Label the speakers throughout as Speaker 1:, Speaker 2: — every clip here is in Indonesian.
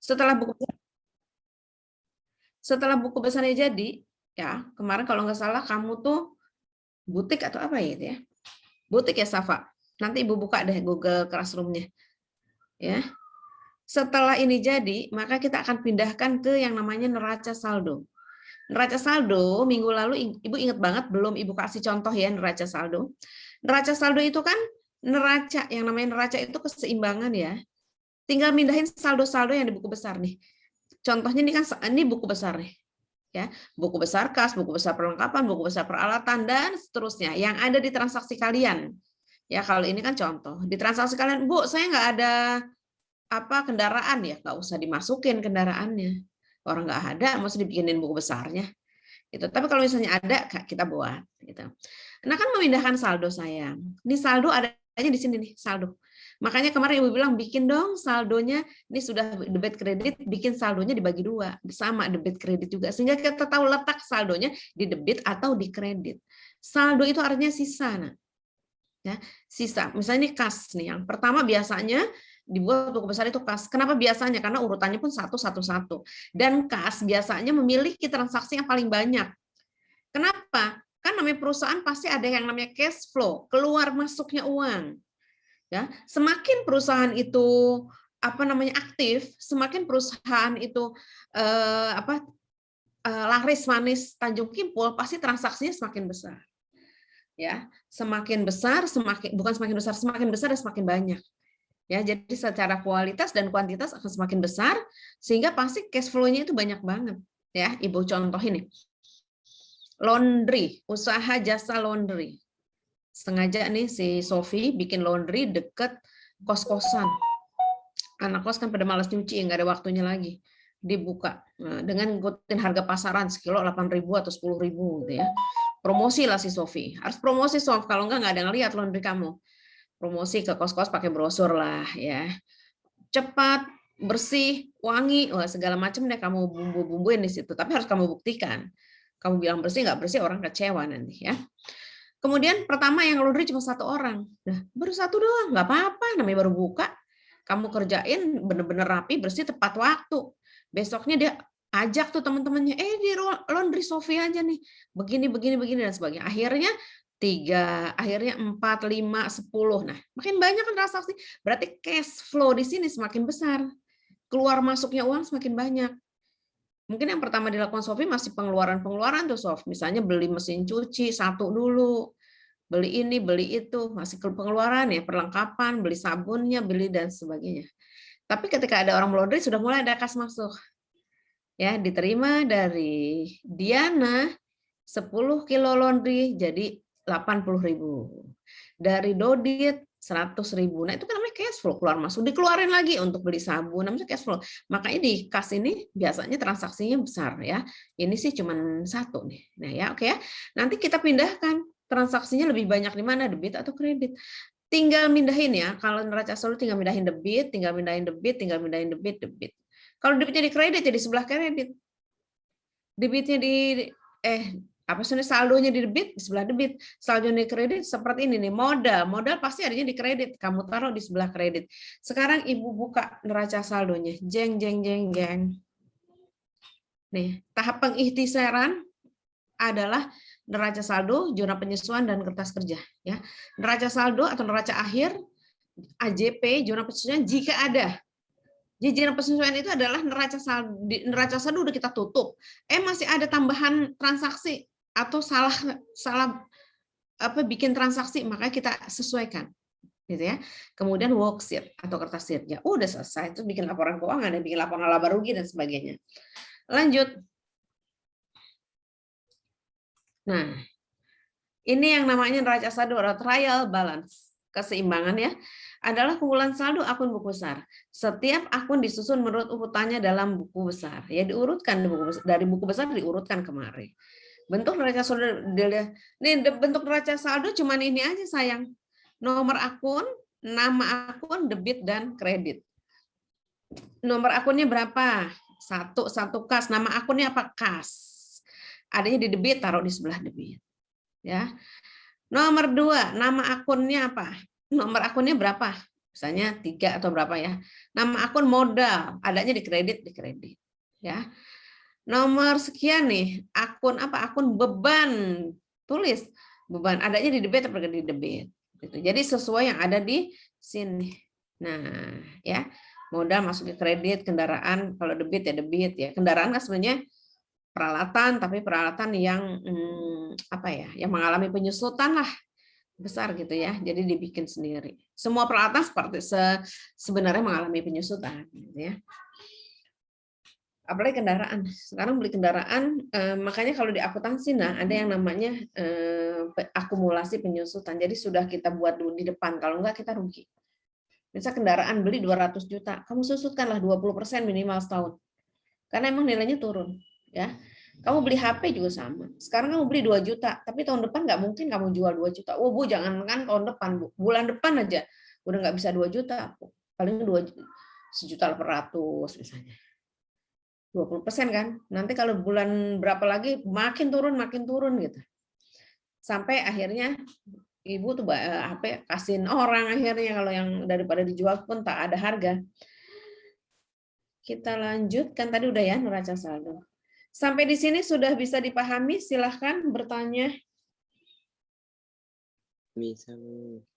Speaker 1: Setelah buku besarnya jadi, ya kemarin kalau nggak salah kamu tuh butik atau apa ya, butik ya Safa. Nanti Ibu buka deh Google Classroom-nya, ya. Setelah ini jadi, maka kita akan pindahkan ke yang namanya neraca saldo. Neraca saldo minggu lalu Ibu ingat banget belum Ibu kasih contoh ya neraca saldo. Neraca saldo itu kan neraca, yang namanya neraca itu keseimbangan ya. Tinggal mindahin saldo-saldo yang di buku besar nih. Contohnya ini kan ini buku besar nih. Ya, buku besar kas, buku besar perlengkapan, buku besar peralatan dan seterusnya yang ada di transaksi kalian. Ya, kalau ini kan contoh. Di transaksi kalian, Bu, saya nggak ada kendaraan ya, nggak usah dimasukin kendaraannya. Orang nggak ada, mesti dibikinin buku besarnya. Gitu. Tapi kalau misalnya ada, kita buat. Gitu. Nah kan memindahkan saldo sayang. Ini saldo adanya di sini nih, saldo. Makanya kemarin Ibu bilang bikin dong saldonya, ini sudah debit kredit, bikin saldonya dibagi dua, sama debit kredit juga. Sehingga kita tahu letak saldonya di debit atau di kredit. Saldo itu artinya sisa. Nah. Ya, sisa. Misalnya ini kas nih, yang pertama biasanya dibuat buku besar itu kas. Kenapa biasanya? Karena urutannya pun 1-1-1. Dan kas biasanya memiliki transaksi yang paling banyak. Kenapa? Kan namanya perusahaan pasti ada yang namanya cash flow, keluar masuknya uang. Ya, semakin perusahaan itu aktif, semakin perusahaan itu laris manis Tanjung Kimpul, pasti transaksinya semakin besar. Ya, semakin besar, semakin besar dan semakin banyak. Ya, jadi secara kualitas dan kuantitas akan semakin besar sehingga pasti cash flow-nya itu banyak banget. Ya, Ibu contoh ini. Laundry, usaha jasa laundry. Sengaja nih si Sofi bikin laundry deket kos-kosan. Anak kos kan pada malas nyuci, nggak ada waktunya lagi. Dibuka dengan ngikutin harga pasaran sekilo 8.000 atau 10.000 gitu ya. Promosi lah si Sofi. Harus promosi Sof, kalau nggak ada yang lihat laundry kamu. Promosi ke kos-kos pakai brosur lah ya. Cepat, bersih, wangi, wah segala macam deh kamu bumbu-bumbuin di situ. Tapi harus kamu buktikan. Kamu bilang bersih nggak bersih orang kecewa nanti ya. Kemudian pertama yang laundry cuma 1 orang. Nah, baru 1 doang, nggak apa-apa, namanya baru buka. Kamu kerjain bener-bener rapi, bersih, tepat waktu. Besoknya dia ajak tuh teman-temannya, di laundry Sofi aja nih, begini dan sebagainya. Akhirnya 3, akhirnya 4, 5, 10. Nah, makin banyak kan transaksi, berarti cash flow di sini semakin besar. Keluar masuknya uang semakin banyak. Mungkin yang pertama dilakukan Sofi masih pengeluaran tuh Sof. Misalnya beli mesin cuci 1 dulu, beli ini, beli itu, masih pengeluaran ya, perlengkapan, beli sabunnya, beli dan sebagainya. Tapi ketika ada orang laundry sudah mulai ada kas masuk. Ya, diterima dari Diana 10 kilo laundry jadi 80.000. Dari Dodit 100.000. Nah, itu kan namanya cash flow, keluar masuk, dikeluarin lagi untuk beli sabun, namanya cash flow. Makanya di kas ini biasanya transaksinya besar ya. Ini sih cuma 1 nih. Nah, ya oke ya. Nanti kita pindahkan transaksinya lebih banyak di mana, debit atau kredit. Tinggal mindahin ya. Kalau neraca saldo tinggal mindahin debit, tinggal mindahin debit, tinggal mindahin debit, debit. Kalau debitnya di kredit jadi sebelah kredit. Debitnya di saldonya di debit di sebelah debit, saldonya di kredit seperti ini nih, modal pasti adanya di kredit, kamu taruh di sebelah kredit. Sekarang Ibu buka neraca saldonya, jeng. Nih, tahap pengikhtisaran adalah neraca saldo, zona penyesuaian dan kertas kerja ya. Neraca saldo atau neraca akhir AJP, zona penyesuaian jika ada. Jajaran penyesuaian itu adalah neraca saldo udah kita tutup. Masih ada tambahan transaksi atau salah bikin transaksi, maka kita sesuaikan. Gitu ya. Kemudian worksheet atau kertas sheet-nya. Udah selesai, itu bikin laporan keuangan, bikin laporan laba rugi dan sebagainya. Lanjut. Nah, ini yang namanya neraca saldo atau trial balance. Keseimbangan ya. Adalah kumpulan saldo akun buku besar. Setiap akun disusun menurut urutannya dalam buku besar. Ya diurutkan dari buku besar diurutkan kemarin. Bentuk neraca saldo bentuk neraca saldo cuman ini aja sayang. Nomor akun, nama akun, debit dan kredit. Nomor akunnya berapa? 1 kas. Nama akunnya apa? Kas. Adanya di debit, taruh di sebelah debit. Ya. Nomor 2, nama akunnya apa? Nomor akunnya berapa? Misalnya 3 atau berapa ya. Nama akun modal, adanya di kredit ya. Nomor sekian nih, akun apa? Akun beban. Tulis beban, adanya di debit atau di debit. Gitu. Jadi sesuai yang ada di sini. Nah, ya. Modal masuk ke kredit, kendaraan kalau debit ya debit ya. Kendaraan kan sebenarnya peralatan, tapi peralatan yang apa ya, yang mengalami penyusutan lah besar gitu ya. Jadi dibikin sendiri. Semua peralatan seperti sebenarnya mengalami penyusutan gitu ya. Apalagi kendaraan. Sekarang beli kendaraan, makanya kalau di akuntansi ada yang namanya akumulasi penyusutan. Jadi sudah kita buat dulu di depan, kalau enggak kita rugi. Misal kendaraan beli 200 juta, kamu susutkanlah 20% minimal setahun. Karena emang nilainya turun, ya. Kamu beli HP juga sama. Sekarang kamu beli 2 juta, tapi tahun depan nggak mungkin kamu jual 2 juta. Oh, Bu, jangankan tahun depan, Bu. Bulan depan aja udah nggak bisa 2 juta. Paling 1.800.000 misalnya. 20% kan. Nanti kalau bulan berapa lagi makin turun gitu. Sampai akhirnya ibu tuh HP kasihin orang akhirnya, kalau yang daripada dijual pun tak ada harga. Kita lanjutkan, tadi udah ya neraca saldo. Sampai di sini sudah bisa dipahami, silahkan bertanya.
Speaker 2: Bisa.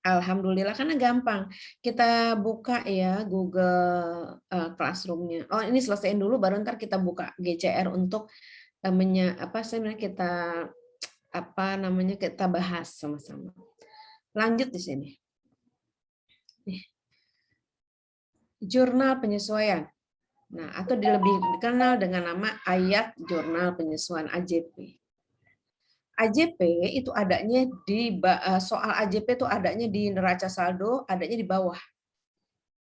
Speaker 1: Alhamdulillah, karena gampang. Kita buka ya Google Classroom-nya. Oh, ini selesaiin dulu baru ntar kita buka GCR untuk kita bahas sama-sama. Lanjut di sini. Jurnal penyesuaian. Nah, atau lebih dikenal dengan nama ayat jurnal penyesuaian AJP. AJP itu adanya soal AJP itu adanya di neraca saldo, adanya di bawah.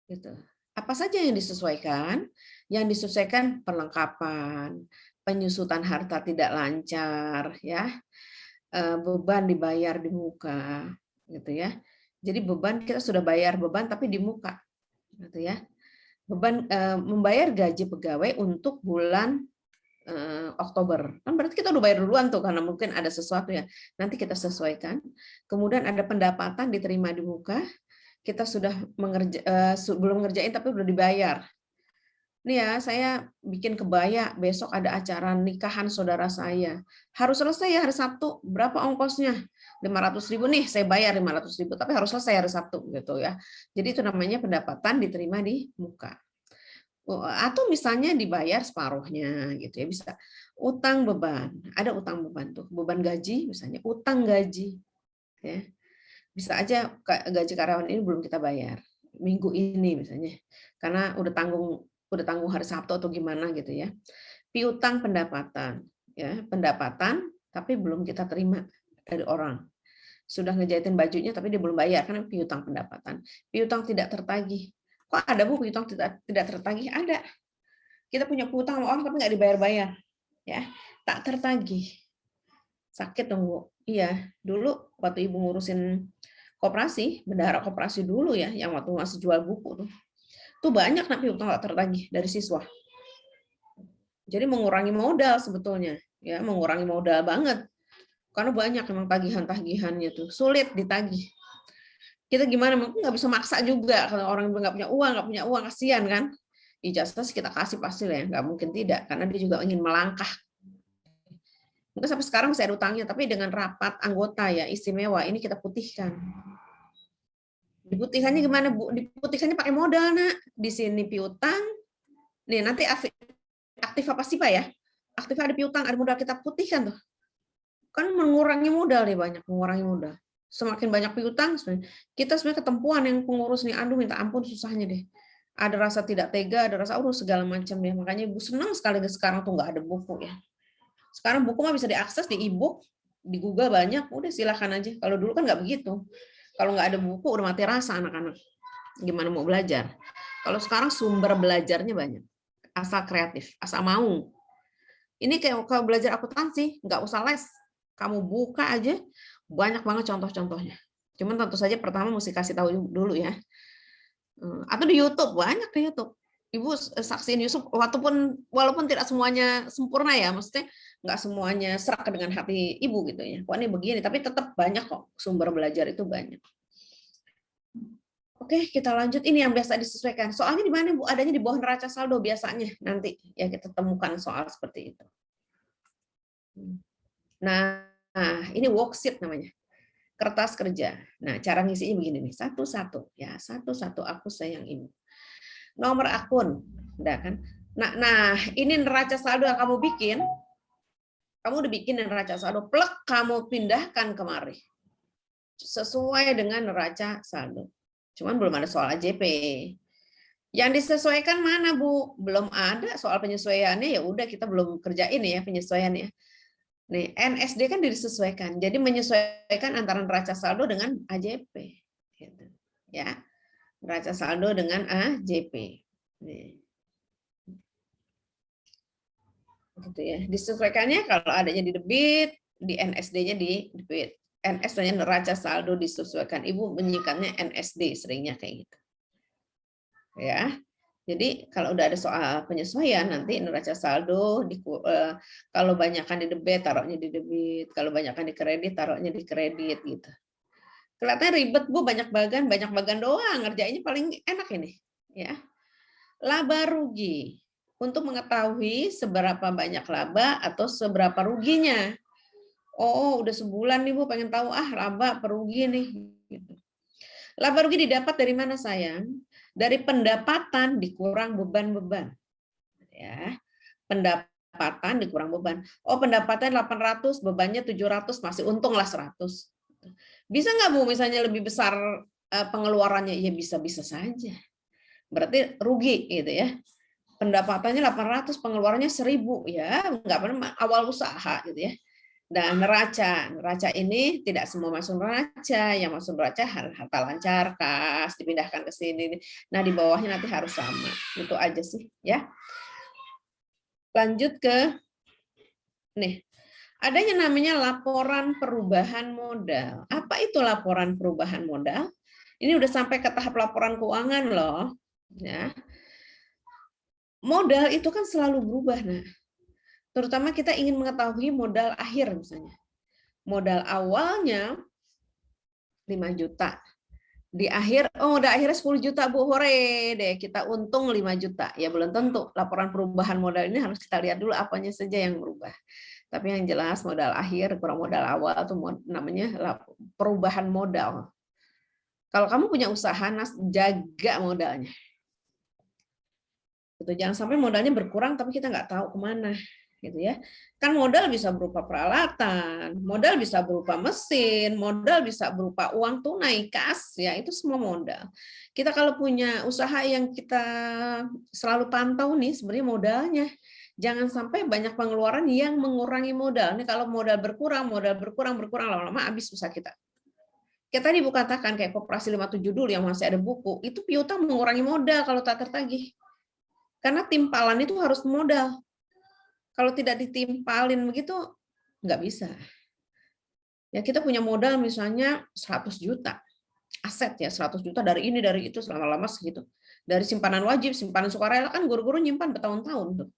Speaker 1: Gitu. Apa saja yang disesuaikan? Yang disesuaikan perlengkapan, penyusutan harta tidak lancar, ya, beban dibayar di muka, gitu ya. Jadi beban kita sudah bayar beban tapi di muka, gitu ya. Beban membayar gaji pegawai untuk bulan Oktober. Kan berarti kita udah bayar duluan tuh karena mungkin ada sesuatu ya. Nanti kita sesuaikan. Kemudian ada pendapatan diterima di muka. Kita sudah belum ngerjain tapi udah dibayar. Nih ya, saya bikin kebaya, besok ada acara nikahan saudara saya. Harus selesai ya hari Sabtu. Berapa ongkosnya? 500.000 nih, saya bayar 500.000, tapi harus selesai hari Sabtu gitu ya. Jadi itu namanya pendapatan diterima di muka. Atau misalnya dibayar separuhnya gitu ya, bisa. Utang beban, ada utang beban tuh, beban gaji misalnya, utang gaji ya. Bisa aja gaji karyawan ini belum kita bayar minggu ini misalnya, karena udah tanggung hari Sabtu atau gimana gitu ya. Piutang pendapatan ya, pendapatan tapi belum kita terima dari orang. Sudah ngejahitin bajunya tapi dia belum bayar karena piutang pendapatan. Piutang tidak tertagih. Kok ada Bu piutang tidak tertagih? Ada. Kita punya piutang sama orang tapi nggak dibayar-bayar. Ya, tak tertagih. Sakit dong, Bu. Iya, dulu waktu Ibu ngurusin koperasi, bendahara koperasi dulu ya, yang waktu masih jual buku tuh. Tuh banyak piutang tak tertagih dari siswa. Jadi mengurangi modal sebetulnya, ya, mengurangi modal banget. Karena banyak memang tagihan-tagihannya tuh, sulit ditagih. Kita gimana, mungkin nggak bisa maksa juga kalau orang nggak punya uang kasihan kan. Ijazah kita kasih pasti lah ya, nggak mungkin tidak, karena dia juga ingin melangkah. Mungkin sampai sekarang masih ada utangnya, tapi dengan rapat anggota ya istimewa ini kita putihkan. Diputihkannya gimana Bu? Diputihkannya pakai modal nak. Di sini piutang. Nih nanti aktif apa sih Pak ya? Aktif ada piutang, ada modal kita putihkan tuh. Kan mengurangi modal nih, banyak mengurangi modal. Semakin banyak piutang, kita sebenarnya ketempuan yang pengurus nih, aduh minta ampun susahnya deh. Ada rasa tidak tega, ada rasa segala macam ya. Makanya Ibu senang sekali sekarang tuh nggak ada buku ya. Sekarang buku mah bisa diakses di e-book, di Google banyak, udah silakan aja. Kalau dulu kan nggak begitu. Kalau nggak ada buku udah mati rasa anak-anak. Gimana mau belajar? Kalau sekarang sumber belajarnya banyak. Asal kreatif, asal mau. Ini kayak kalau belajar akuntansi, nggak usah les. Kamu buka aja, banyak banget contoh-contohnya. Cuman tentu saja pertama mesti kasih tahu dulu ya. Atau di YouTube, banyak di YouTube. Ibu saksiin YouTube, walaupun tidak semuanya sempurna ya, maksudnya nggak semuanya serak dengan hati ibu gitu ya. Kok ini begini, tapi tetap banyak kok sumber belajar itu banyak. Oke, kita lanjut. Ini yang biasa disesuaikan. Soalnya di mana, Bu? Adanya di bawah neraca saldo biasanya. Nanti ya kita temukan soal seperti itu. Nah, ini worksheet namanya. Kertas kerja. Nah, cara ngisinya begini nih. Satu-satu. Ya, satu-satu aku sayang ibu. Nomor akun. Udah kan? Nah, ini neraca saldo yang kamu bikin. Kamu udah bikin neraca saldo. Plek, kamu pindahkan kemari. Sesuai dengan neraca saldo. Cuman belum ada soal AJP. Yang disesuaikan mana, Bu? Belum ada soal penyesuaiannya, ya udah kita belum kerjain ya penyesuaiannya. Nih, NSD kan disesuaikan. Jadi menyesuaikan antara neraca saldo dengan AJP. Gitu. Ya. Neraca saldo dengan AJP. Nih. Gitu ya. Disesuaikannya kalau adanya di debit, di NSD-nya di debit. NSD-nya neraca saldo disesuaikan. Ibu menyingkatnya NSD seringnya kayak gitu. Ya. Jadi kalau udah ada soal penyesuaian nanti neraca saldo kalau banyakkan di debit taruhnya di debit, kalau banyakkan di kredit taruhnya di kredit gitu. Kelihatannya ribet Bu, banyak bagan doang, ngerjainnya paling enak ini, ya. Laba rugi. Untuk mengetahui seberapa banyak laba atau seberapa ruginya. Oh, udah sebulan nih Bu pengen tahu laba apa rugi nih gitu. Laba rugi didapat dari mana sayang? Dari pendapatan dikurang beban-beban. Ya. Pendapatan dikurang beban. Oh, pendapatan 800, bebannya 700, masih untung lah 100. Bisa nggak Bu misalnya lebih besar pengeluarannya? Ya bisa-bisa saja. Berarti rugi gitu ya. Pendapatannya 800, pengeluarannya 1000 ya, nggak pernah awal usaha gitu ya. Dan neraca ini tidak semua masuk neraca, yang masuk neraca harta lancar, kas dipindahkan ke sini. Nah di bawahnya nanti harus sama, itu aja sih ya. Lanjut ke nih, ada yang namanya laporan perubahan modal. Apa itu laporan perubahan modal? Ini udah sampai ke tahap laporan keuangan loh, ya. Modal itu kan selalu berubah, nah. Terutama kita ingin mengetahui modal akhir misalnya. Modal awalnya 5 juta. Di akhir, modal akhirnya 10 juta, Bu. Hore deh, kita untung 5 juta. Ya belum tentu. Laporan perubahan modal ini harus kita lihat dulu apanya saja yang berubah. Tapi yang jelas modal akhir kurang modal awal itu namanya perubahan modal. Kalau kamu punya usaha, jaga modalnya. Gitu. Jangan sampai modalnya berkurang tapi kita nggak tahu kemana. Gitu ya. Kan modal bisa berupa peralatan, modal bisa berupa mesin, modal bisa berupa uang tunai, kas, ya itu semua modal. Kita kalau punya usaha yang kita selalu pantau nih sebenarnya modalnya. Jangan sampai banyak pengeluaran yang mengurangi modal. Nih kalau modal berkurang, lama-lama habis usaha kita. Kayak tadi Bu katakan kayak Koperasi 57 dulu yang masih ada buku, itu piutang mengurangi modal kalau tak tertagih. Karena timpalan itu harus modal. Kalau tidak ditimpalin begitu, nggak bisa. Ya kita punya modal misalnya 100 juta. Aset ya, 100 juta dari ini, dari itu, selama-lama segitu. Dari simpanan wajib, simpanan sukarela, kan guru-guru nyimpan bertahun-tahun tuh.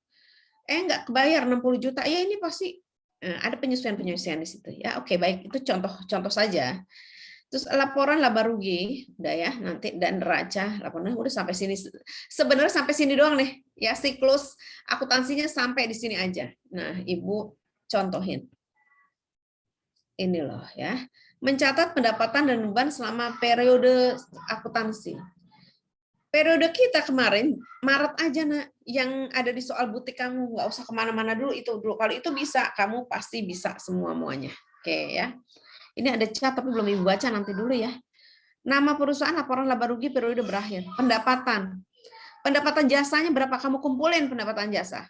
Speaker 1: Nggak kebayar 60 juta, ya ini pasti ada penyesuaian-penyesuaian di situ. Ya oke, baik, itu contoh saja. Terus laporan laba rugi, udah ya, nanti dan neraca, laporan udah sampai sini. Sebenarnya sampai sini doang nih, ya siklus akuntansinya sampai di sini aja. Nah, Ibu contohin. Ini loh ya. Mencatat pendapatan dan beban selama periode akuntansi. Periode kita kemarin, Maret aja nak, yang ada di soal butik kamu, nggak usah kemana-mana dulu, itu dulu. Kalau itu bisa, kamu pasti bisa semua-muanya. Oke ya. Ini ada chat tapi belum Ibu baca, nanti dulu ya. Nama perusahaan, laporan laba rugi periode berakhir. Pendapatan. Pendapatan jasanya berapa kamu kumpulin pendapatan jasa?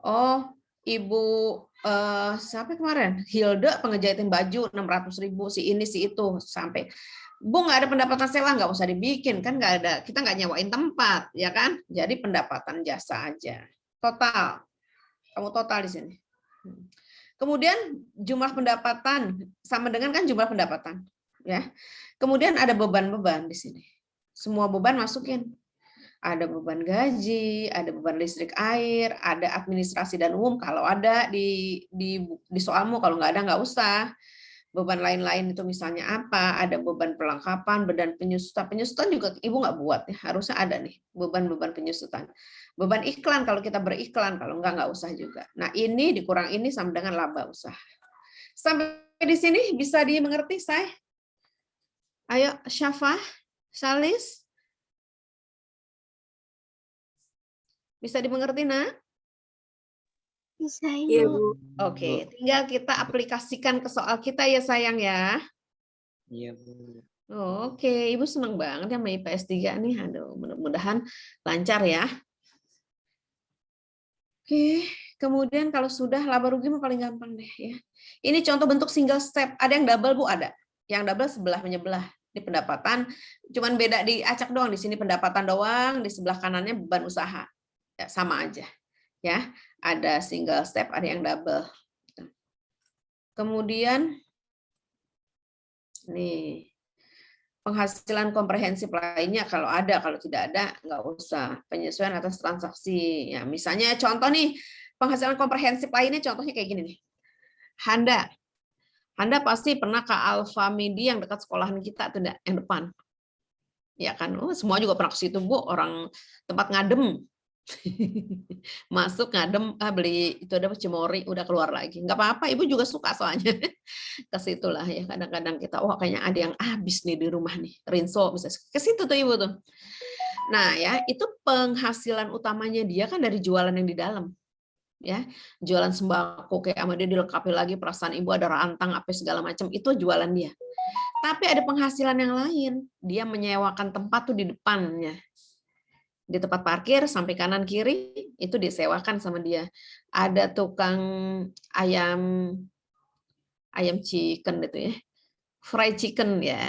Speaker 1: Oh, Ibu siapa kemarin? Hilda pengejahitin baju 600.000, si ini si itu sampai. Bu nggak ada pendapatan sewa, nggak usah dibikin kan, nggak ada, kita nggak nyewain tempat ya kan, jadi pendapatan jasa aja. Total, kamu total di sini. Kemudian jumlah pendapatan sama dengan kan jumlah pendapatan ya. Kemudian ada beban-beban di sini, semua beban masukin. Ada beban gaji, ada beban listrik air, ada administrasi dan umum kalau ada di soalmu, kalau nggak ada nggak usah. Beban lain-lain itu misalnya apa? Ada beban perlengkapan, beban penyusutan. Penyusutan juga ibu nggak buat ya, harusnya ada nih beban-beban penyusutan. Beban iklan kalau kita beriklan, kalau nggak usah juga. Nah ini dikurang ini sama dengan laba usaha. Sampai di sini bisa dimengerti, saya? Ayo, Syafa, Salis, bisa dimengerti, nak?
Speaker 2: Bisa,
Speaker 3: Iya,
Speaker 2: Ibu.
Speaker 3: Bu.
Speaker 1: Oke, tinggal kita aplikasikan ke soal kita ya sayang ya.
Speaker 3: Iya, Bu.
Speaker 1: Oke, Ibu senang banget ya sama IPS 3 nih. Aduh, mudah-mudahan lancar ya. Oke, kemudian kalau sudah laba rugi mah paling gampang deh ya. Ini contoh bentuk single step. Ada yang double, Bu, ada. Yang double sebelah menyebelah. Di pendapatan, cuman beda di acak doang. Di sini pendapatan doang, di sebelah kanannya beban usaha. Ya, sama aja. Ya, ada single step, ada yang double. Kemudian nih penghasilan komprehensif lainnya kalau ada, kalau tidak ada nggak usah. Penyesuaian atas transaksi. Ya, misalnya contoh nih penghasilan komprehensif lainnya contohnya kayak gini nih. Handa pasti pernah ke Alfa Midi yang dekat sekolahan kita tuh yang depan. Ya kan, oh, semua juga pernah ke situ, Bu, orang tempat ngadem. Masuk ngadem, beli itu ada cemori, udah keluar lagi. Nggak apa-apa, Ibu juga suka soalnya. Ke situ lah ya, kadang-kadang kita, wah kayaknya ada yang habis nih di rumah nih. Rinso bisa ke situ tuh Ibu tuh. Nah ya, itu penghasilan utamanya dia kan dari jualan yang di dalam. Ya, jualan sembako kayak sama dia dilengkapi lagi perasaan Ibu ada rantang apa segala macam, itu jualan dia. Tapi ada penghasilan yang lain, dia menyewakan tempat tuh di depannya. Di tempat parkir sampai kanan kiri itu disewakan sama dia. Ada tukang ayam chicken itu ya. Fried chicken ya.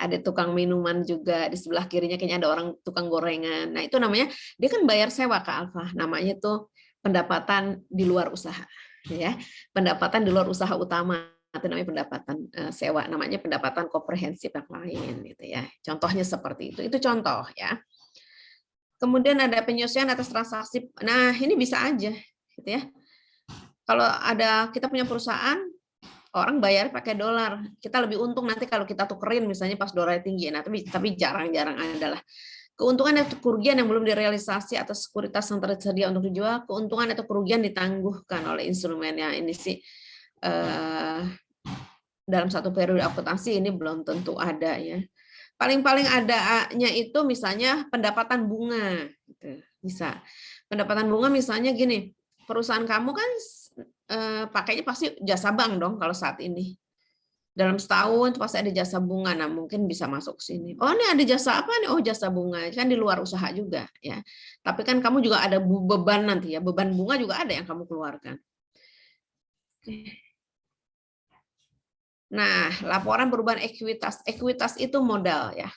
Speaker 1: Ada tukang minuman juga di sebelah kirinya kayaknya ada orang tukang gorengan. Nah, itu namanya dia kan bayar sewa ke Alfa. Namanya tuh pendapatan di luar usaha ya. Pendapatan di luar usaha utama itu namanya pendapatan sewa, namanya pendapatan komprehensif yang lain gitu ya. Contohnya seperti itu. Itu contoh ya. Kemudian ada penyesuaian atas transaksi. Nah, ini bisa aja gitu ya. Kalau ada kita punya perusahaan, orang bayar pakai dolar. Kita lebih untung nanti kalau kita tukerin misalnya pas dolar tinggi. Nah, tapi jarang-jarang adalah keuntungan atau kerugian yang belum direalisasi atas sekuritas yang tersedia untuk dijual, keuntungan atau kerugian ditangguhkan oleh instrumennya. Ini sih dalam satu periode akuntansi ini belum tentu ada ya. Paling-paling adanya itu misalnya pendapatan bunga, gitu. Bisa. Pendapatan bunga misalnya gini, perusahaan kamu kan pakainya pasti jasa bank dong kalau saat ini. Dalam setahun pasti ada jasa bunga, nah mungkin bisa masuk sini. Oh ini ada jasa apa nih? Oh jasa bunga, kan di luar usaha juga ya. Tapi kan kamu juga ada beban nanti ya, beban bunga juga ada yang kamu keluarkan. Nah, laporan perubahan ekuitas. Ekuitas itu modal ya.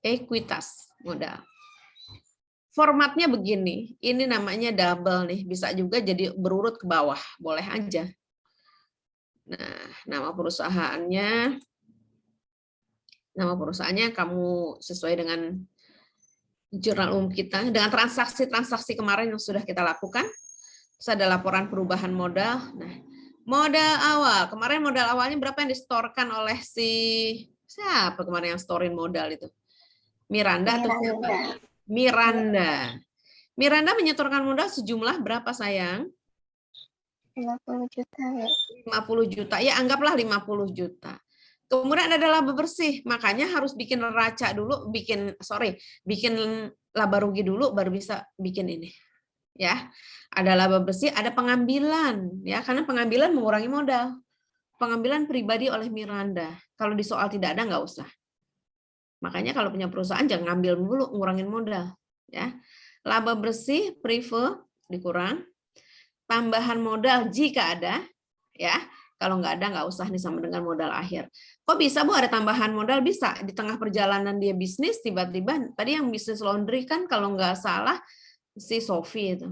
Speaker 1: Ekuitas modal. Formatnya begini, ini namanya double nih, bisa juga jadi berurut ke bawah, boleh aja. Nah, nama perusahaannya kamu sesuai dengan jurnal umum kita, dengan transaksi-transaksi kemarin yang sudah kita lakukan. Terus ada laporan perubahan modal. Nah, modal awal, kemarin modal awalnya berapa yang disetorkan oleh siapa kemarin yang storin modal itu? Miranda atau siapa? Miranda menyetorkan modal sejumlah berapa sayang?
Speaker 2: 50 juta ya.
Speaker 1: 50 juta. Ya anggaplah 50 juta. Kemudian ada laba bersih, makanya harus bikin neraca dulu, bikin laba rugi dulu baru bisa bikin ini. Ya. Ada laba bersih, ada pengambilan ya, karena pengambilan mengurangi modal. Pengambilan pribadi oleh Miranda. Kalau di soal tidak ada nggak usah. Makanya kalau punya perusahaan jangan ngambil dulu, ngurangin modal ya. Laba bersih prefer dikurang, tambahan modal jika ada ya. Kalau nggak ada nggak usah nih sama dengan modal akhir. Kok bisa Bu ada tambahan modal? Bisa di tengah perjalanan dia bisnis tiba-tiba tadi yang bisnis laundry kan kalau nggak salah si Sofi itu.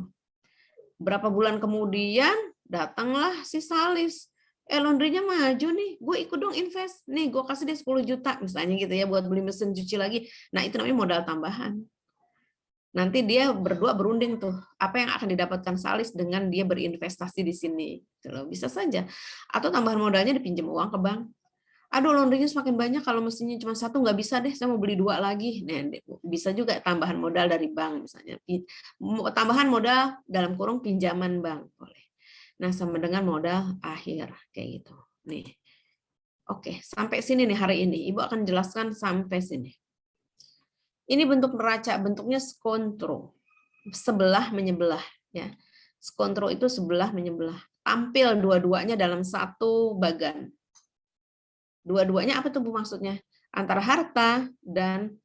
Speaker 1: Berapa bulan kemudian datanglah si Salis. Laundrynya maju nih, gue ikut dong invest. Nih gue kasih dia 10 juta misalnya gitu ya buat beli mesin cuci lagi. Nah itu namanya modal tambahan. Nanti dia berdua berunding tuh, apa yang akan didapatkan Salis dengan dia berinvestasi di sini. Bisa saja. Atau tambahan modalnya dipinjam uang ke bank. Aduh, laundrynya semakin banyak, kalau mesinnya cuma satu nggak bisa deh, saya mau beli 2 lagi. Nah, bisa juga tambahan modal dari bank misalnya. Tambahan modal dalam kurung pinjaman bank boleh. Nah, sama dengan modal akhir kayak gitu. Nih. Oke, sampai sini nih hari ini. Ibu akan jelaskan sampai sini. Ini bentuk neraca, bentuknya skontro. Sebelah menyebelah ya. Skontro itu sebelah menyebelah. Tampil dua-duanya dalam satu bagan. Dua-duanya apa tuh Bu maksudnya? Antara harta dan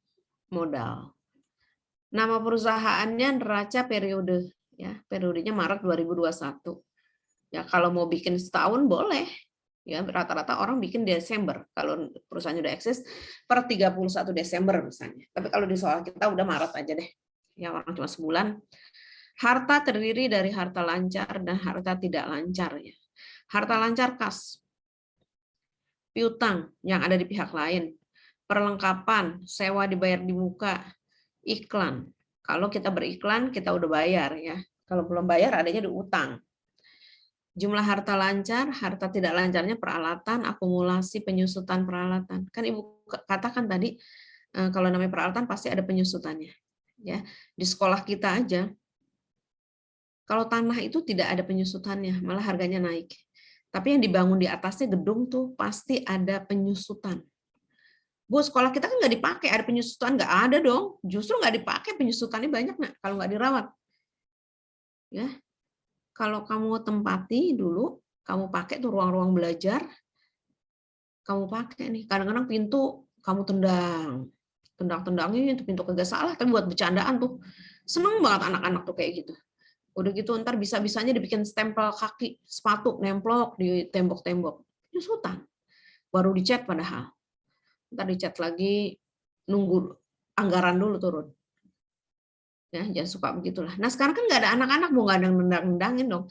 Speaker 1: modal. Nama perusahaannya neraca periode ya, periodenya Maret 2021. Ya, kalau mau bikin setahun boleh. Ya, rata-rata orang bikin Desember. Kalau perusahaannya udah eksis per 31 Desember misalnya. Tapi kalau di soal kita udah Maret aja deh. Ya, orang cuma sebulan. Harta terdiri dari harta lancar dan harta tidak lancar ya. Harta lancar kas, piutang yang ada di pihak lain, perlengkapan, sewa dibayar di muka, iklan. Kalau kita beriklan, kita udah bayar ya. Kalau belum bayar, adanya di utang. Jumlah harta lancar, harta tidak lancarnya peralatan, akumulasi, penyusutan peralatan. Kan Ibu katakan tadi, kalau namanya peralatan pasti ada penyusutannya. Ya, di sekolah kita aja, kalau tanah itu tidak ada penyusutannya, malah harganya naik. Tapi yang dibangun di atasnya gedung tuh pasti ada penyusutan. Bu, sekolah kita kan nggak dipakai, ada penyusutan? Nggak ada dong. Justru nggak dipakai, penyusutannya banyak nggak kalau nggak dirawat. Ya, kalau kamu tempati dulu, kamu pakai tuh ruang-ruang belajar, kamu pakai nih. Kadang-kadang pintu kamu tendang-tendangin, itu pintu kagak salah, tapi buat bercandaan tuh. Seneng banget anak-anak tuh kayak gitu. Udah gitu ntar bisa-bisanya dibikin stempel kaki sepatu nemplok di tembok-tembok. Penyusutan. Baru dicat padahal. Ntar dicat lagi, nunggu anggaran dulu turun. Ya, jangan suka begitulah. Nah sekarang kan nggak ada anak-anak, mau nggak ada nendang-nendangin dong.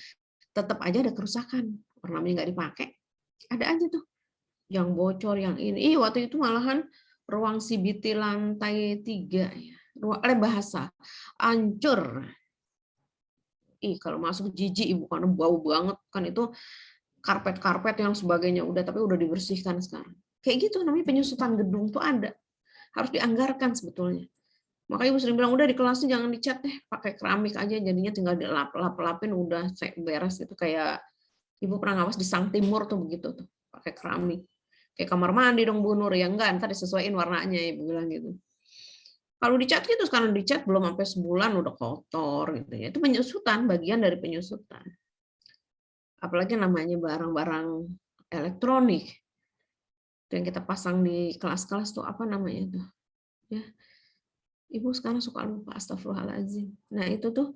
Speaker 1: Tetap aja ada kerusakan. Ornamen nggak dipakai. Ada aja tuh. Yang bocor, yang ini. Waktu itu malahan ruang CBT lantai 3. Ya. Ruang bahasa. Hancur. Kalau masuk jijik Ibu, karena bau banget. Kan itu karpet-karpet yang sebagainya. Tapi udah dibersihkan sekarang. Kayak gitu namanya penyusutan gedung tuh ada. Harus dianggarkan sebetulnya. Makanya Ibu sering bilang, udah di kelasnya jangan dicat deh, pakai keramik aja, jadinya tinggal dilap-lapin udah beres. Itu kayak Ibu pernah ngawas di Sang Timur tuh begitu tuh, pakai keramik. Kayak kamar mandi dong Bu Nur, ya enggak, ntar disesuaiin warnanya, Ibu bilang gitu. Kalau dicat gitu, sekarang dicat belum sampai sebulan udah kotor gitu ya. Itu penyusutan, bagian dari penyusutan. Apalagi namanya barang-barang elektronik. Itu yang kita pasang di kelas-kelas tuh apa namanya tuh? Ya. Ibu sekarang suka lupa, astagfirullahaladzim. Nah itu tuh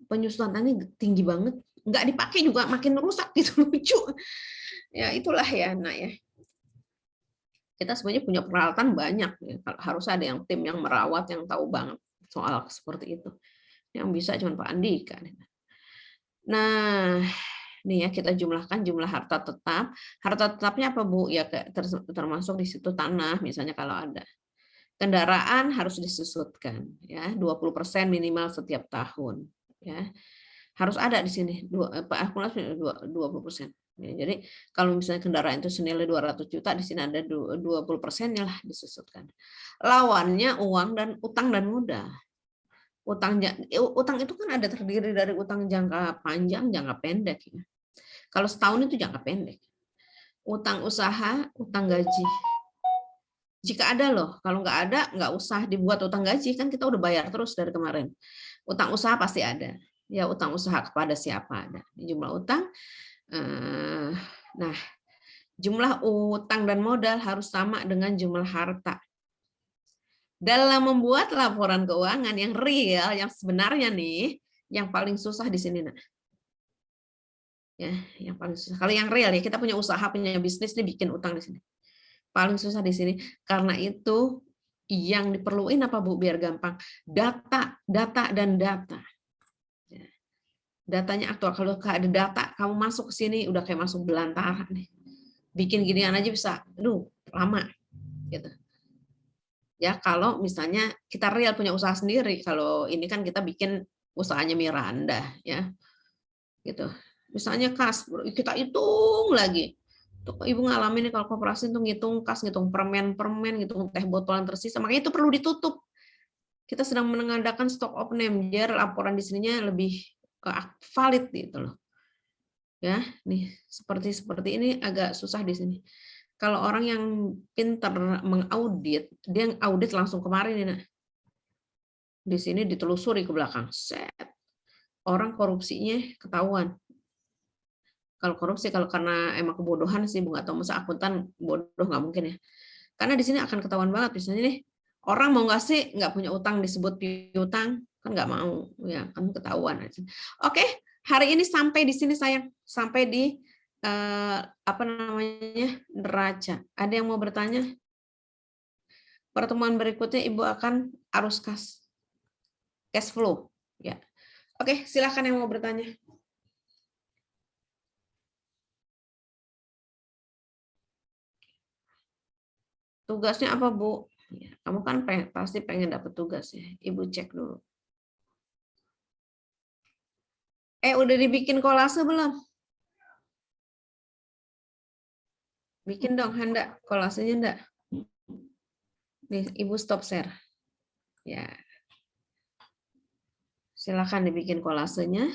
Speaker 1: penyusutannya tinggi banget, nggak dipakai juga makin rusak gitu, lucu. Ya itulah ya, nah ya. Kita sebenarnya punya peralatan banyak, ya. Harus ada yang tim yang merawat, yang tahu banget soal seperti itu. Yang bisa cuma Pak Andika. Nah, nih ya kita jumlahkan jumlah harta tetap. Harta tetapnya apa Bu? Ya termasuk di situ tanah, misalnya kalau ada. Kendaraan harus disusutkan ya 20% minimal setiap tahun ya. Harus ada di sini 20%. Ya, jadi kalau misalnya kendaraan itu senilai 200 juta, di sini ada 20%-nya lah disusutkan. Lawannya uang dan utang dan modal. Utang itu kan ada terdiri dari utang jangka panjang, jangka pendek ya. Kalau setahun itu jangka pendek. Utang usaha, utang gaji. Jika ada loh, kalau nggak ada, nggak usah dibuat utang gaji, kan kita udah bayar terus dari kemarin. Utang usaha pasti ada. Ya utang usaha kepada siapa ada. Jumlah utang, nah jumlah utang dan modal harus sama dengan jumlah harta. Dalam membuat laporan keuangan yang real, yang sebenarnya nih, yang paling susah di sini. Nah. Ya, yang paling susah. Kalau yang real ya, kita punya usaha, punya bisnis nih bikin utang di sini. Paling susah di sini. Karena itu yang diperluin apa Bu biar gampang? Data dan data. Datanya aktual. Kalau ada data, kamu masuk ke sini udah kayak masuk belantara nih. Bikin ginian aja bisa, lama. Gitu. Ya kalau misalnya kita real punya usaha sendiri. Kalau ini kan kita bikin usahanya Miranda, ya. Gitu. Misalnya kas, kita hitung lagi. Tuh, Ibu ngalamin nih kalau koperasi tuh ngitung kas, ngitung permen, ngitung teh botolan tersisa. Makanya itu perlu ditutup. Kita sedang mengadakan stock of name biar laporan di sininya lebih valid gitu loh. Ya, nih seperti ini agak susah di sini. Kalau orang yang pintar mengaudit, dia audit langsung kemarin nih, Nak. Di sini ditelusuri ke belakang. Set. Orang korupsinya ketahuan. Kalau korupsi, kalau karena emang kebodohan sih, nggak tahu masa akuntan bodoh, nggak mungkin ya. Karena di sini akan ketahuan banget, misalnya nih, orang mau nggak sih nggak punya utang disebut piutang, kan nggak mau, ya kan ketahuan aja. Oke, hari ini sampai di sini sayang, sampai di apa namanya neraca. Ada yang mau bertanya? Pertemuan berikutnya Ibu akan arus kas, cash flow, ya. Oke, silakan yang mau bertanya. Tugasnya apa, Bu? Ya, kamu kan pasti pengen dapat tugas ya. Ibu cek dulu. Udah dibikin kolase belum? Bikin dong, Handa. Kolasenya enggak? Nih, Ibu stop share. Ya. Silakan dibikin kolasenya.